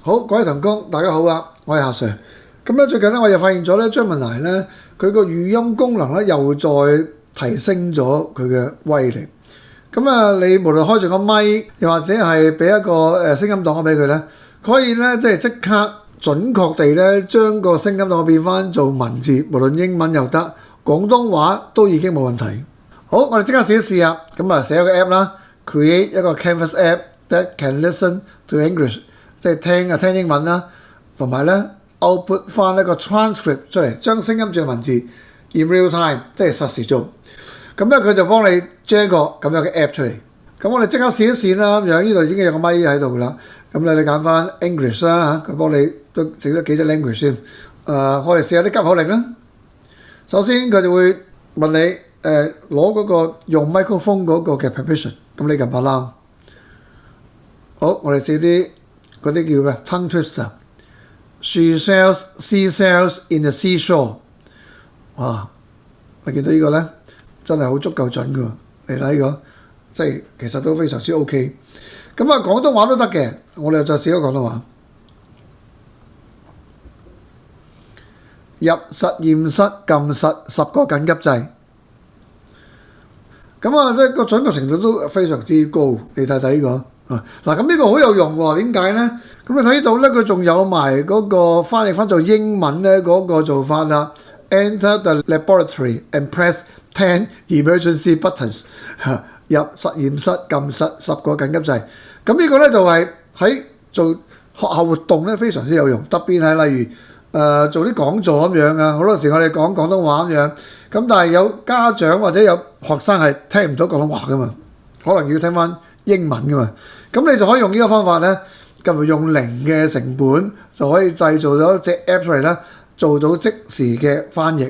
好，各位同工，大家好啊！我係阿 Sir。咁咧最近咧，我又發現咗咧，Gemini咧佢個語音功能咧又再提升咗佢嘅威力。咁啊，你無論開住個咪，又或者係俾一個聲音檔俾佢咧，佢可以咧即刻準確地咧將個聲音檔變翻做文字，無論英文又得，廣東話都已經冇問題。好，我哋即刻試一試啊！咁啊，寫一個 app 啦 ，create 一個 Canvas app that can listen to English。即係聽英文啦，同埋咧 output 翻一個 transcript 出嚟，將聲音轉文字 in real time， 即係實時做。咁咧佢就幫你將一個咁樣嘅 app 出嚟。咁我哋即刻試一試啦，咁樣呢度已經有個咪喺度啦。咁你揀翻 English 啦嚇，佢幫你都整咗幾隻 language 先。我哋試下啲急口令啦。首先佢就會問你攞嗰個用 microphone 嗰個嘅 permission， 咁你撳下啦。好，我哋試啲。嗰啲叫咩 tongue twister。She sells seashells in the seashore。哇！你見到呢個咧，真係好足夠準㗎。你睇呢個，即係其實都非常之 OK。咁啊，廣東話都得嘅。我哋再試個廣東話。入實驗室撳實10個緊急掣。咁啊，即係個準確程度都非常之高。你睇睇呢個。嗱，咁呢個好有用喎，點解咧？咁你睇到咧，佢仲有埋嗰個翻譯翻做英文咧嗰個做法啦。Enter the laboratory and press 10 emergency buttons。入實驗室撳實10個緊急掣。咁呢個咧就係喺做學校活動咧非常之有用，特別係例如做啲講座咁樣啊。好多時我哋講廣東話咁樣，咁但係有家長或者有學生係聽唔到廣東話噶嘛，可能要聽翻英文噶嘛。咁你就可以用呢個方法咧，咁用零嘅成本就可以製造咗隻 app 出嚟啦，做到即時嘅翻譯。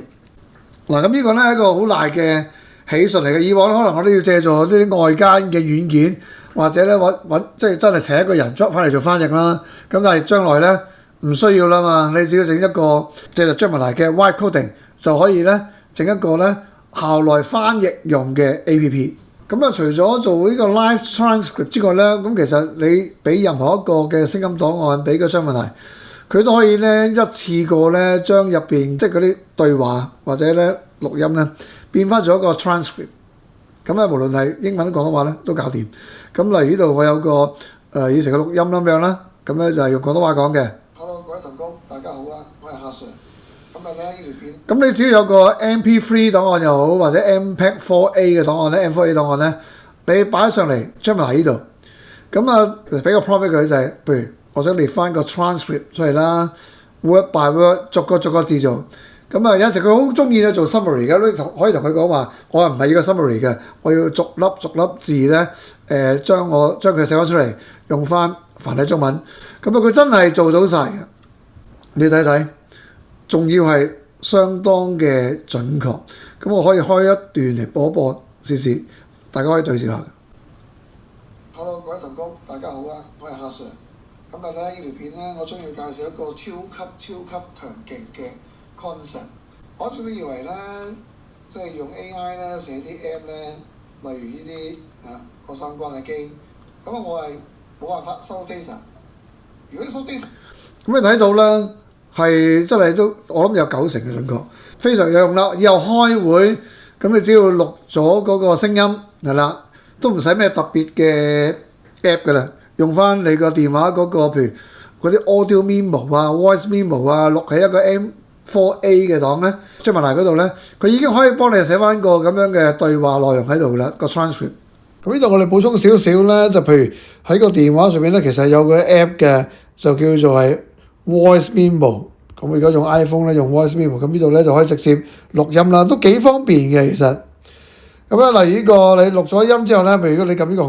嗱，咁呢個咧係一個好大嘅喜訊嚟嘅。以往可能我都要借助啲外間嘅軟件，或者咧揾即係真係請一個人翻嚟做翻譯啦。咁但係將來咧唔需要啦嘛，你只要整一個即係 Gemini 嘅 Vibe Coding 就可以咧整一個咧校內翻譯用嘅 App。咁啊，除咗做呢個 live transcript 之外咧，咁其實你俾任何一個嘅聲音檔案俾個 Gemini，佢都可以咧一次過咧將入邊即係嗰啲對話或者咧錄音咧變翻做一個 transcript。咁咧無論係英文、廣東話咧都搞掂。咁例如呢度我有個以前嘅錄音咁樣啦，咁咧就係用廣東話講嘅。Hello， 各位同工，大家好啊，我係阿 Sir。今日咧呢條片，咁你只要有個 MP3 檔案又好，或者 MPEG-4A 嘅檔案咧 ，M4A 檔案咧，你擺上嚟 Gemini 呢度，咁啊俾個 prompt 俾佢就係，譬如我想列翻個 transcript 出嚟啦 ，word by word 逐個字做。咁啊有時佢好中意咧做 summary 嘅，你可以同佢講話，我唔係要個 summary 嘅，我要逐粒字咧將佢寫翻出嚟，用翻繁體中文。咁啊佢真係做到晒嘅，你睇睇。仲要係相當嘅準確，咁我可以開一段嚟播試試，大家可以對照下。Hello， 各位同工，大家好啊，我係阿 Sir。今日咧呢條片咧，我將要介紹一個超級強勁嘅 concept。我仲以為咧，即係用 AI 咧寫啲 app 咧，例如呢啲個相關嘅 game，咁我係冇辦法收 data。如果收 data，咁你睇到啦。係真係都，我諗有90%嘅準確，非常有用啦。以後開會，咁你只要錄咗嗰個聲音係啦，都唔使咩特別嘅 app 㗎啦，用翻你個電話嗰個，譬如嗰啲 audio memo 啊、voice memo 啊，錄喺一個 M4A 嘅檔咧，Gemini嗰度咧，佢已經可以幫你寫翻個咁樣嘅對話內容喺度啦，個 transcript。咁呢度我哋補充少少咧，就譬如喺個電話上面咧，其實有個 app 嘅，就叫做係Voice Memo。咁如果用 iPhone 咧，用 Voice Memo， 咁呢度咧就可以直接錄音啦，都幾方便嘅其實。咁咧，例如呢個你錄咗音之後咧，譬如如果你撳呢個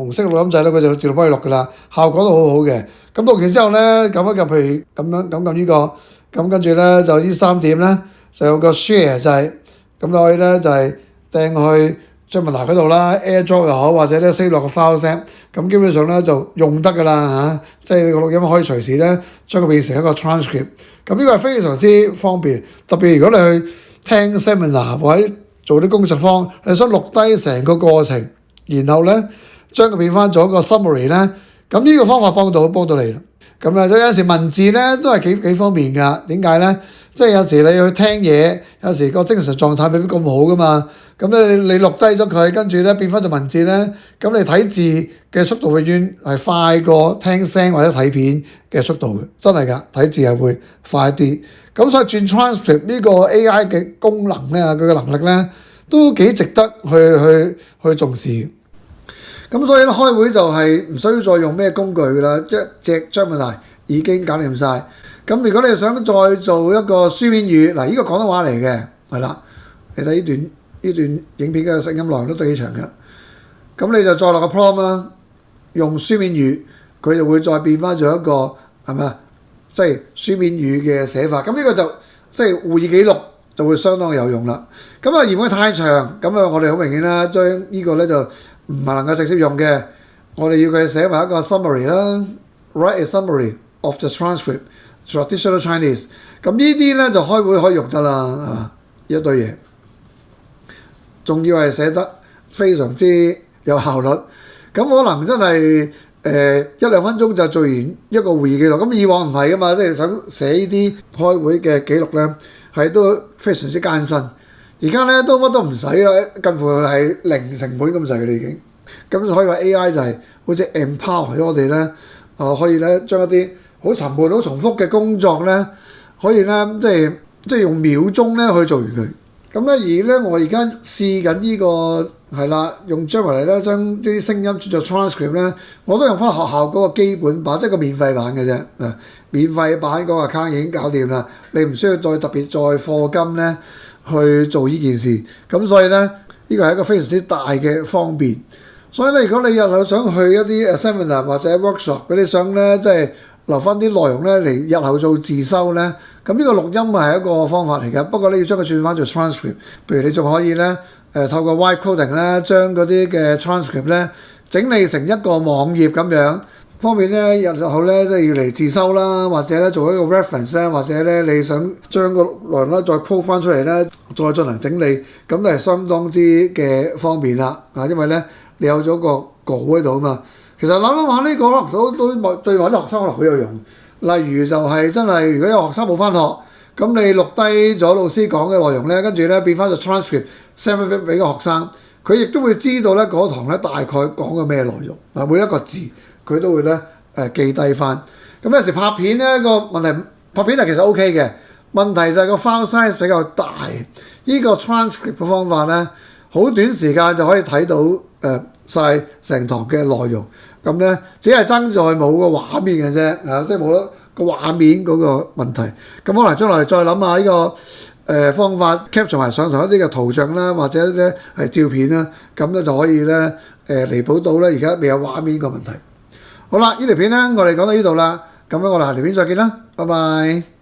紅色錄音掣咧，佢就自動幫你錄噶啦，效果都好好嘅。咁錄完之後咧，撳一撳，譬如咁樣撳呢個，咁跟住咧就呢3點咧，就有個 Share 掣，咁你可以咧就係掟去Gemini嗰度啦 ，AirDrop 又好，或者咧 save 落個 file set，咁基本上咧就用得㗎啦嚇，即係你個錄音可以隨時咧將佢變成一個 transcript， 咁呢個係非常之方便，特別如果你去聽 seminar 或者做啲工作坊，你想錄低成個過程，然後咧將佢變翻做一個 summary 咧，咁呢個方法幫到你啦。咁咧，有陣時文字咧都係幾方便㗎。點解咧？即係有時你去聽嘢，有時個精神狀態未必咁好噶嘛。咁咧你錄低咗佢，跟住咧變翻做文字咧，咁你睇字嘅速度永遠係快過聽聲或者睇片嘅速度嘅，真係㗎。睇字係會快啲。咁所以轉 transcript 呢個 AI 嘅功能咧，佢嘅能力咧都幾值得去重視。咁所以咧開會就係唔需要再用咩工具㗎啦，一隻 Gemini已經搞掂晒。咁如果你想再做一個書面語，嗱呢個廣東話嚟嘅，係啦，你睇呢段影片嘅聲音內容都幾長嘅。咁你就再落個 prompt 啦，用書面語，佢就會再變翻做一個係咪啊？即係書面語嘅寫法。咁呢個就即係會議記錄就會相當有用啦。咁啊嫌佢太長，咁啊我哋好明顯啦，將呢個咧就唔係能夠直接用嘅，我哋要佢寫埋一個 summary 啦 ，write a summary of the transcript。Traditional Chinese， 咁呢啲咧就開會可以用得啦，係嘛？一堆嘢，仲要係寫得非常之有效率。咁可能真係一兩分鐘就做完一個會議記錄。咁以往唔係噶嘛，即係想寫呢啲開會嘅記錄咧，係都非常之艱辛。而家咧都乜都唔使啦，近乎係零成本咁滯嘅啦已經。咁就可以話 AI 就係好似 empower 咗我哋咧，可以咧將一啲好沉悶、好重複嘅工作咧，可以咧即係用秒鐘咧去做完佢。咁咧而咧我而家試緊呢個係啦，用 Gemini 咧將啲聲音轉做 transcript 咧，我都用翻學校嗰個基本版，即係個免費版嘅啫。免費版嗰個 account 已經搞掂啦，你唔需要再特別再課金咧去做呢件事。咁所以咧呢個係一個非常之大嘅方便。所以咧如果你日後想去一啲 seminar 或者 workshop，你想咧即係留翻啲內容咧嚟日後做自修咧，咁呢個錄音係一個方法嚟嘅。不過你要將佢轉翻做 transcript， 譬如你仲可以咧透過 white coding 咧將嗰啲嘅 transcript 咧整理成一個網頁咁樣，方便咧日後咧即係要嚟自修啦，或者咧做一個 reference 咧，或者咧你想將個內容咧再 po 翻出嚟咧，再進行整理，咁就係相當之嘅方便啦。因為咧你有咗個稿喺度啊嘛。其實諗諗下呢個可能都對某啲學生可能好有用。例如就係真係如果有學生冇翻學，咁你錄低咗老師講嘅內容咧，跟住咧變翻咗 transcript send 俾個學生，佢亦都會知道咧嗰堂咧大概講嘅咩內容。每一個字佢都會咧記低翻。咁有時拍片咧個問題，拍片係其實 OK 嘅，問題就係個 file size 比較大。呢個 transcript 嘅方法咧，好短時間就可以睇到晒成堂嘅內容。咁咧只係爭在冇個畫面嘅啫，即係冇咗個畫面嗰個問題。咁可能將來再諗下呢個方法 capture 埋上頭一啲嘅圖像啦，或者咧係照片啦，咁咧就可以咧彌補到咧而家未有畫面個問題。好啦，呢條片咧我哋講到呢度啦，咁咧我哋下條片再見啦，拜拜。